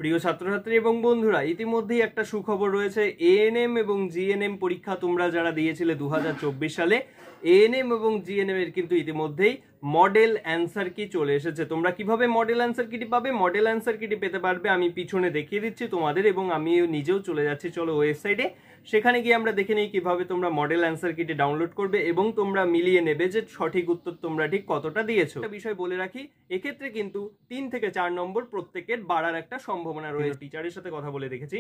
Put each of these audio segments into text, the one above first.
প্রিয় ছাত্রছাত্রী এবং বন্ধুরা, ইতিমধ্যেই একটা সুখবর রয়েছে। এএনএম এবং জিএনএম পরীক্ষা তোমরা যারা দিয়েছিলে 2024 সালে, এএনএম এবং জিএনএম এর কিন্তু ইতিমধ্যেই মডেল অ্যান্সার কি চলে এসেছে। তোমরা কিভাবে মডেল অ্যান্সার কিটি পাবে? মডেল অ্যান্সার কিটি পেতে পারবে আমি পিছনে দেখিয়ে দিচ্ছি তোমাদের, এবং আমি নিজেও চলে যাচ্ছি চলো ওয়েবসাইটে। সেখানে গিয়ে আমরা দেখে নিই কিভাবে তোমরা মডেল অ্যান্সার কিটি ডাউনলোড করবে এবং তোমরা মিলিয়ে নেবে যে সঠিক উত্তর তোমরা ঠিক কতটা দিয়েছো। একটা বিষয় বলে রাখি, এক্ষেত্রে কিন্তু 3 থেকে 4 নম্বর প্রত্যেকের বাড়ার একটা সম্ভাবনা রয়েছে। টিচারের সাথে কথা বলে দেখেছি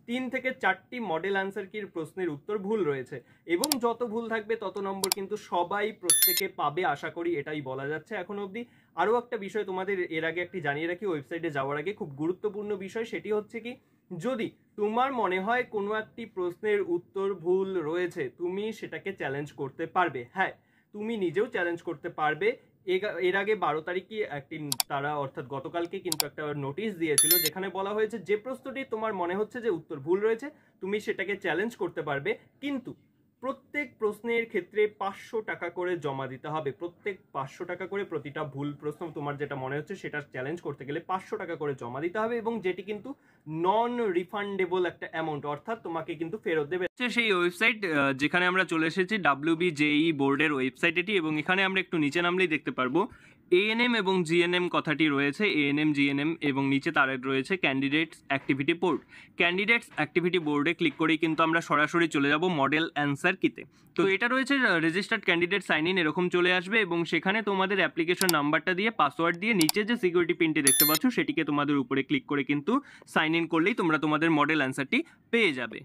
3 থেকে 4টি মডেল অ্যান্সার কির প্রশ্নের উত্তর ভুল রয়েছে, এবং যত ভুল থাকবে তত নম্বর কিন্তু সবাই প্রত্যেকে পাবে, আশা করি এটাই বলা যাচ্ছে এখন অবধি। আরও একটা বিষয় তোমাদের এর আগে একটি জানিয়ে রাখি, ওয়েবসাইটে যাওয়ার আগে খুব গুরুত্বপূর্ণ বিষয়, সেটি হচ্ছে কি, যদি তোমার মনে হয় কোনো একটি প্রশ্নের উত্তর ভুল রয়েছে, তুমি সেটাকে চ্যালেঞ্জ করতে পারবে। হ্যাঁ, তুমি নিজেও চ্যালেঞ্জ করতে পারবে। এর আগে 12 তারিখে একটি তারা অর্থাৎ গতকালকে কিন্তু একটা নোটিশ দিয়েছিল, যেখানে বলা হয়েছে যে প্রশ্নটি তোমার মনে হচ্ছে যে উত্তর ভুল রয়েছে তুমি সেটাকে চ্যালেঞ্জ করতে পারবে, কিন্তু প্রত্যেক প্রশ্নের ক্ষেত্রে 500 টাকা করে জমা দিতে হবে। প্রত্যেক 500 টাকা করে, প্রতিটা ভুল প্রশ্ন তোমার যেটা মনে হচ্ছে সেটা চ্যালেঞ্জ করতে গেলে 500 টাকা করে জমা দিতে হবে, এবং যেটি কিন্তু নন রিফান্ডেবল একটা অ্যামাউন্ট, অর্থাৎ তোমাকে কিন্তু ফেরত দেবে। সেই ওয়েবসাইট যেখানে আমরা চলে এসেছি WBJEE বোর্ডের ওয়েবসাইট এটি, এবং এখানে আমরা একটু নিচে নামলেই দেখতে পারবো এএনএম এবং জিএনএম কথাটি রয়েছে, এএনএম জিএনএম, এবং নিচে তার রয়েছে candidates activity board. Candidates activity বোর্ডে ক্লিক করেই কিন্তু আমরা সরাসরি চলে যাব মডেল অ্যান্সার কিতে। তো এটা রয়েছে রেজিস্টার্ড ক্যান্ডিডেট সাইন ইন, এরকম চলে আসবে, এবং সেখানে তোমাদের অ্যাপ্লিকেশন নাম্বারটা দিয়ে পাসওয়ার্ড দিয়ে নিচে যে সিকিউরিটি পিনটি দেখতে পাচ্ছ সেটিকে তোমাদের উপরে ক্লিক করে কিন্তু সাইন ইন করলেই তোমরা তোমাদের মডেল অ্যান্সারটি পেয়ে যাবে।